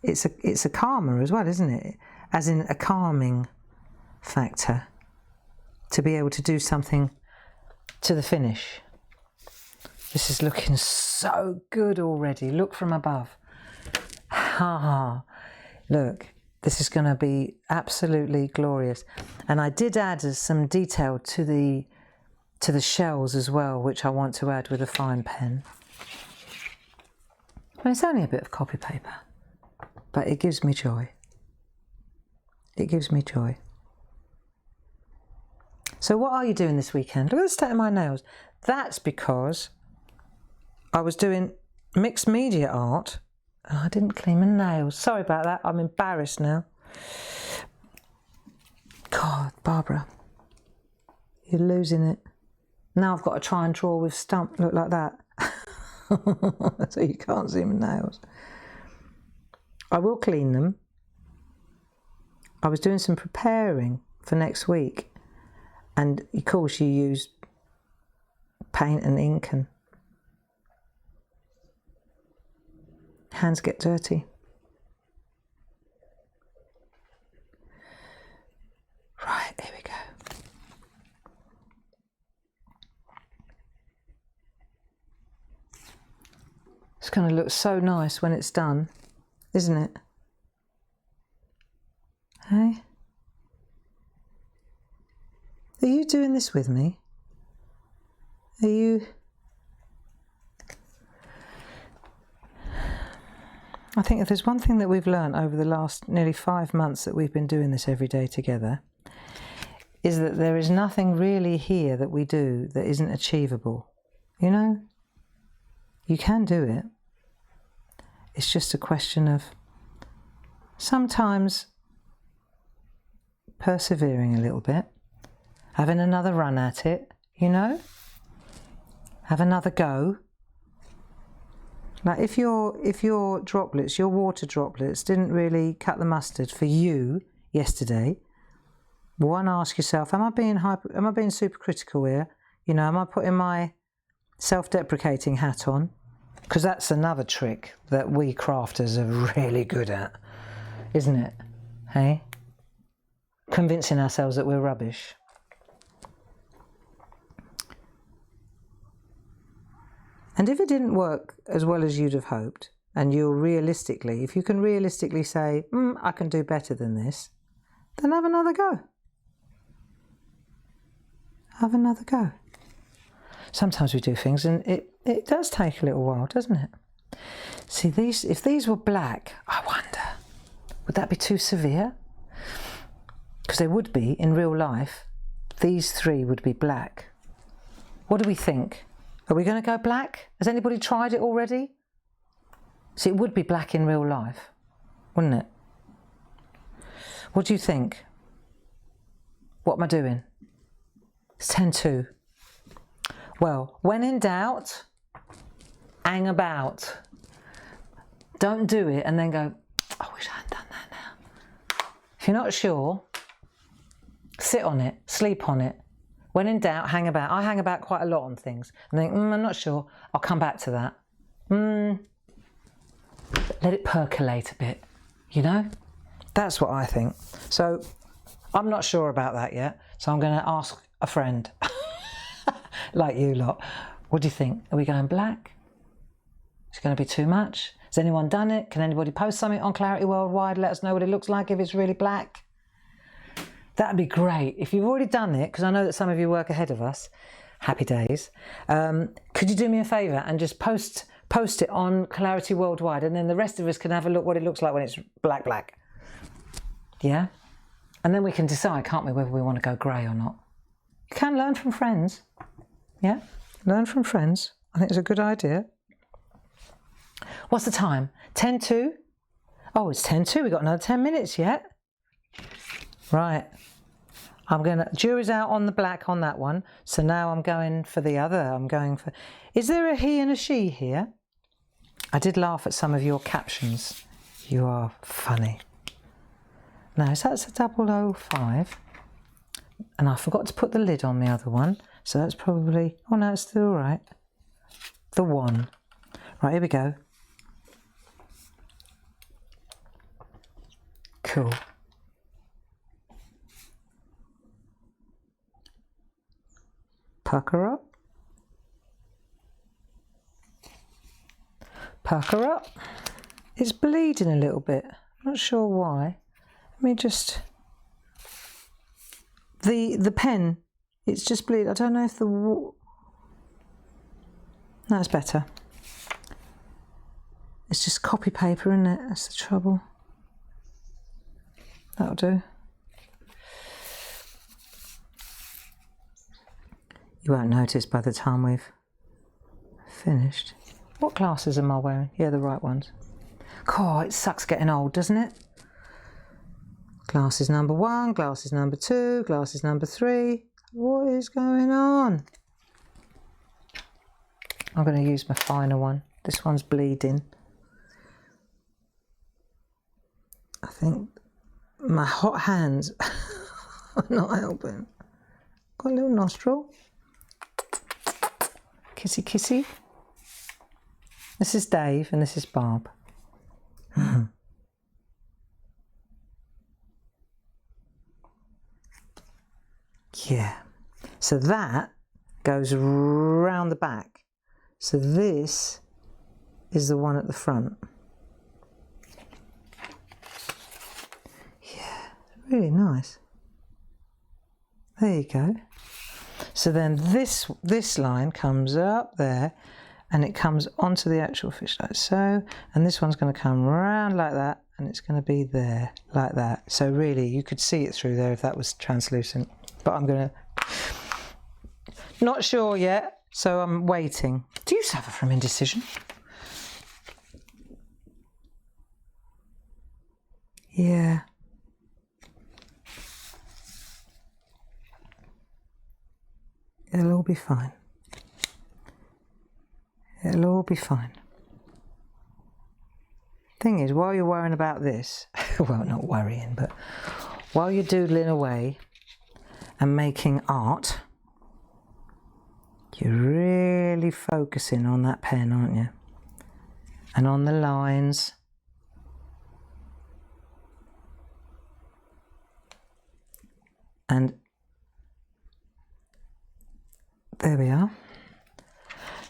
it's a karma as well, isn't it? as in a calming factor, to be able to do something to the finish. This is looking so good already. Look from above. Ha! Look, this is going to be absolutely glorious. And I did add some detail to the shells as well, which I want to add with a fine pen. Well, it's only a bit of copy paper, but it gives me joy. It gives me joy. So what are you doing this weekend? Look at the state of my nails. That's because I was doing mixed media art and I didn't clean my nails. Sorry about that. I'm embarrassed now. God, Barbara, you're losing it. Now I've got to try and draw with stump. Look like that. So you can't see my nails. I will clean them. I was doing some preparing for next week. And of course you use paint and ink and hands get dirty. Right, here we go. It's going to look so nice when it's done, isn't it? Hey? Are you doing this with me? Are you? I think if there's one thing that we've learned over the last nearly 5 months that we've been doing this every day together, is that there is nothing really here that we do that isn't achievable. You know? You can do it. It's just a question of sometimes persevering a little bit, having another run at it, you know? Have another go. Like if your droplets, your water droplets didn't really cut the mustard for you yesterday, one, ask yourself, am I being super critical here? You know, am I putting my self-deprecating hat on? Because that's another trick that we crafters are really good at, isn't it? Hey? Convincing ourselves that we're rubbish. And if it didn't work as well as you'd have hoped, and if you can realistically say, I can do better than this, then have another go. Have another go. Sometimes we do things and it does take a little while, doesn't it? See, if these were black, I wonder, would that be too severe? Because they would be in real life. These three would be black. What do we think? Are we going to go black? Has anybody tried it already? See, it would be black in real life, wouldn't it? What do you think? What am I doing? It's 10:02. Well, when in doubt, hang about. Don't do it and then go, I wish I hadn't done that now. If you're not sure, sit on it, sleep on it. When in doubt, hang about. I hang about quite a lot on things and think, I'm not sure. I'll come back to that. Let it percolate a bit, you know? That's what I think. So I'm not sure about that yet. So I'm going to ask a friend, like you lot. What do you think? Are we going black? Is it going to be too much? Has anyone done it? Can anybody post something on Clarity Worldwide? Let us know what it looks like if it's really black. That'd be great. If you've already done it, because I know that some of you work ahead of us, happy days, could you do me a favour and just post it on Clarity Worldwide, and then the rest of us can have a look what it looks like when it's black. Yeah? And then we can decide, can't we, whether we want to go grey or not. You can learn from friends. Yeah? Learn from friends. I think it's a good idea. What's the time? 10:02? Oh, it's 10:02. We've got another 10 minutes yet. Right. Jury's out on the black on that one. So now I'm going for the other. Is there a he and a she here? I did laugh at some of your captions. You are funny. No, so that's a 005. And I forgot to put the lid on the other one. So that's probably, oh no, it's still all right. The 1. Right, here we go. Cool. Pucker up. Pucker up. It's bleeding a little bit. Not sure why. Let me just... The pen, it's just bleeding. I don't know if the... That's better. It's just copy paper, isn't it? That's the trouble. That'll do. You won't notice by the time we've finished. What glasses am I wearing? Yeah, the right ones. God, it sucks getting old, doesn't it? Glasses number 1, glasses number 2, glasses number 3. What is going on? I'm going to use my finer one. This one's bleeding. I think my hot hands are not helping. Got a little nostril. Kissy kissy. This is Dave and this is Barb. Yeah. So that goes round the back. So this is the one at the front. Yeah, really nice. There you go. So then this line comes up there and it comes onto the actual fish like so, and this one's going to come round like that and it's going to be there like that. So really you could see it through there if that was translucent, but I'm going to... Not sure yet, so I'm waiting. Do you suffer from indecision? Yeah. It'll all be fine. It'll all be fine. Thing is, while you're worrying about this, well, not worrying, but while you're doodling away and making art, you're really focusing on that pen, aren't you? And on the lines. And there we are.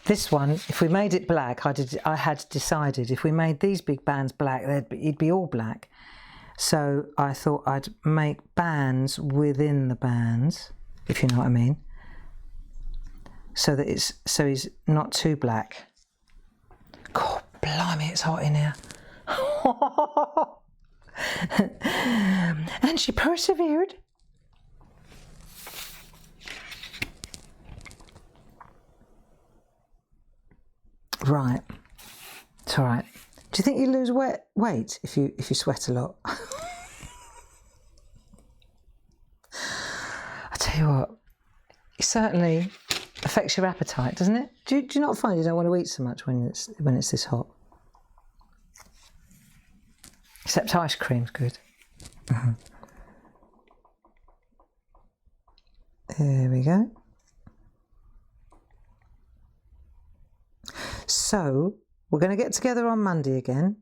This one, if we made it black, I had decided if we made these big bands black, it'd be all black. So I thought I'd make bands within the bands, if you know what I mean. So that he's not too black. God, blimey, it's hot in here. And she persevered. Right, it's all right. Do you think you lose weight if you sweat a lot? I tell you what, it certainly affects your appetite, doesn't it? Do you not find you don't want to eat so much when it's this hot? Except ice cream's good. There we go. So, we're going to get together on Monday again.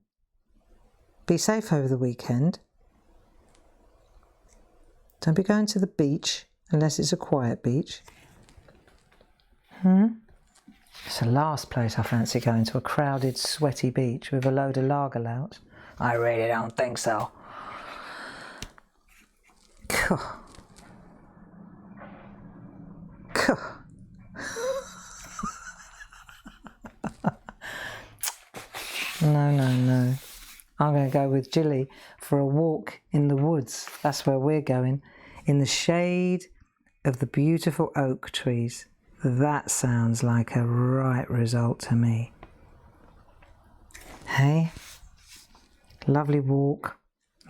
Be safe over the weekend. Don't be going to the beach unless it's a quiet beach. It's the last place I fancy going, to a crowded, sweaty beach with a load of lager louts. I really don't think so. No. I'm going to go with Jilly for a walk in the woods. That's where we're going. In the shade of the beautiful oak trees. That sounds like a right result to me. Hey? Lovely walk.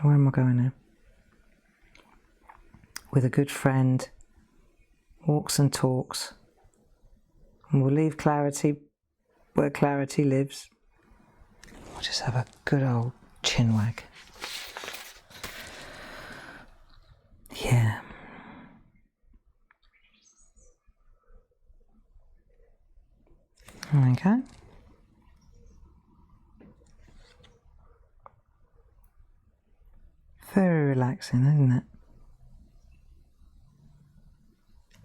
Where am I going now? With a good friend. Walks and talks. And we'll leave Clarity where Clarity lives. We'll just have a good old chinwag. Yeah. Okay. Very relaxing, isn't it?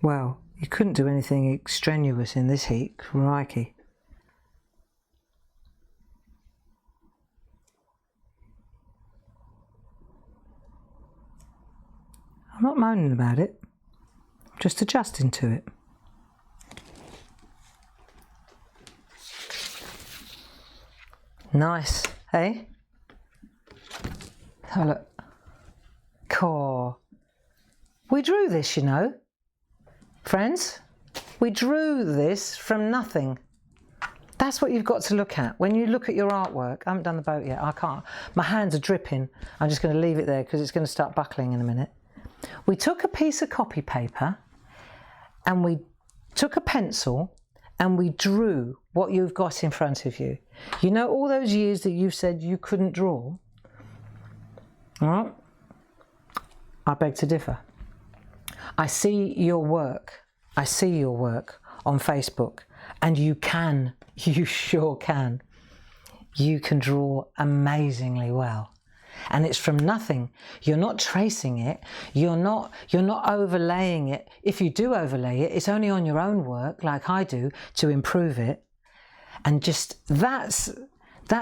Well, You couldn't do anything extraneous in this heat, crikey. I'm not moaning about it, I'm just adjusting to it. Nice, eh? Have a look. Cool. We drew this, you know. Friends, we drew this from nothing. That's what you've got to look at. When you look at your artwork, I haven't done the boat yet, I can't. My hands are dripping. I'm just going to leave it there because it's going to start buckling in a minute. We took a piece of copy paper and we took a pencil and we drew what you've got in front of you. You know, all those years that you said you couldn't draw? Well, I beg to differ. I see your work. I see your work on Facebook, and you sure can. You can draw amazingly well. And it's from nothing. You're not tracing it. You're not overlaying it. If you do overlay it, it's only on your own work, like I do, to improve it. And just that's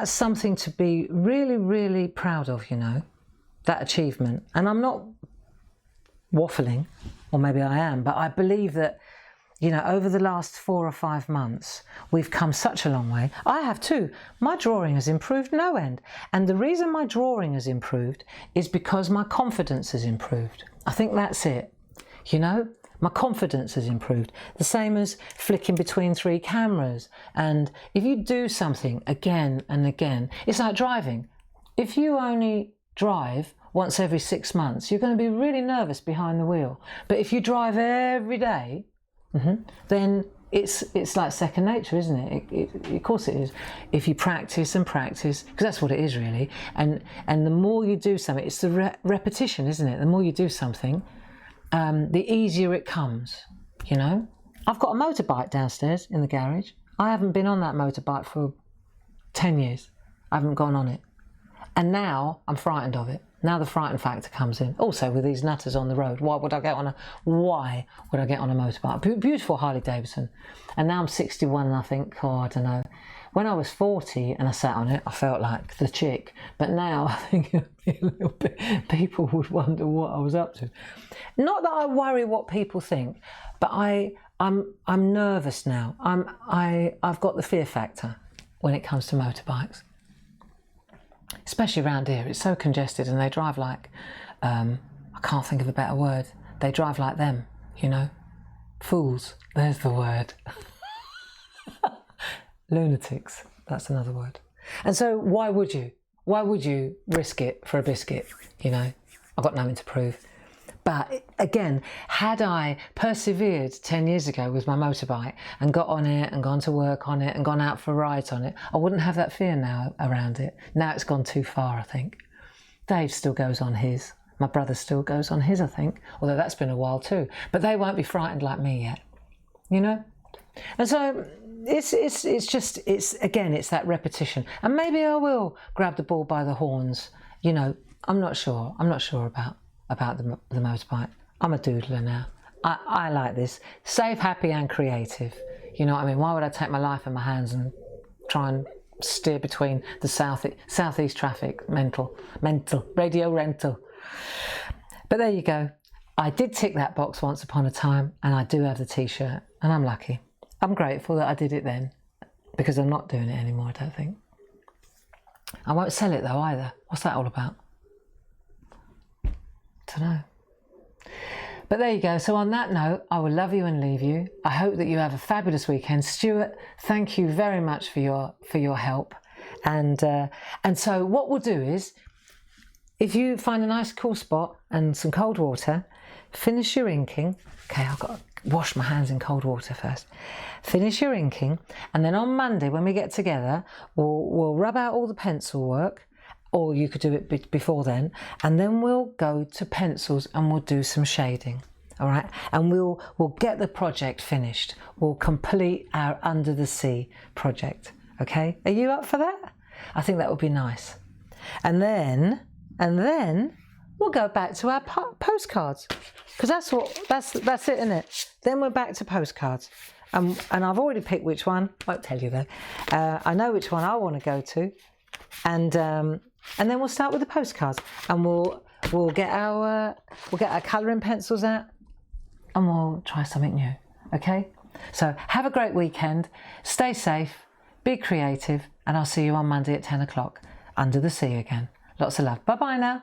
something to be really, really proud of, you know, that achievement. And I'm not waffling, or maybe I am, but I believe that, you know, over the last 4 or 5 months, we've come such a long way. I have too. My drawing has improved no end. And the reason my drawing has improved is because my confidence has improved. I think that's it. You know, my confidence has improved. The same as flicking between 3 cameras. And if you do something again and again, it's like driving. If you only drive once every 6 months, you're going to be really nervous behind the wheel. But if you drive every day, then it's like second nature, isn't it? Of course it is. If you practice and practice, because that's what it is really. And the more you do something, it's the repetition, isn't it? The more you do something, the easier it comes, you know? I've got a motorbike downstairs in the garage. I haven't been on that motorbike for 10 years. I haven't gone on it. And now I'm frightened of it. Now the frightened factor comes in. Also with these nutters on the road, why would I get on a motorbike? Beautiful Harley Davidson. And now I'm 61 and I think, oh, I don't know. When I was 40 and I sat on it, I felt like the chick. But now I think it would be a little bit, people would wonder what I was up to. Not that I worry what people think, but I'm nervous now. I've got the fear factor when it comes to motorbikes. Especially around here, it's so congested and they drive like, I can't think of a better word. They drive like them, you know. Fools, there's the word. Lunatics, that's another word. And so why would you? Why would you risk it for a biscuit, you know? I've got nothing to prove. But again, had I persevered 10 years ago with my motorbike and got on it and gone to work on it and gone out for rides on it, I wouldn't have that fear now around it. Now it's gone too far, I think. Dave still goes on his. My brother still goes on his, I think, although that's been a while too. But they won't be frightened like me yet, you know? And so it's that repetition. And maybe I will grab the bull by the horns, you know. I'm not sure about the motorbike. I'm a doodler now. I like this. Safe, happy and creative. You know what I mean? Why would I take my life in my hands and try and steer between the southeast traffic? Mental, radio rental. But there you go. I did tick that box once upon a time and I do have the t-shirt and I'm lucky. I'm grateful that I did it then because I'm not doing it anymore, I don't think. I won't sell it though either. What's that all about? Dunno. But there you go. So on that note, I will love you and leave you. I hope that you have a fabulous weekend. Stuart, thank you very much for your help. And so what we'll do is, if you find a nice cool spot and some cold water, finish your inking. Okay, I've got to wash my hands in cold water first. Finish your inking, and then on Monday when we get together, we'll rub out all the pencil work. Or you could do it before then, and then we'll go to pencils and we'll do some shading, all right? And we'll get the project finished. We'll complete our Under the Sea project, okay? Are you up for that? I think that would be nice. And then we'll go back to our postcards, because that's it, isn't it? Then we're back to postcards, and I've already picked which one. Won't tell you though. I know which one I want to go to, and then we'll start with the postcards, and we'll get our colouring pencils out, and we'll try something new. Okay. So have a great weekend. Stay safe. Be creative, and I'll see you on Monday at 10 o'clock under the sea again. Lots of love. Bye bye now.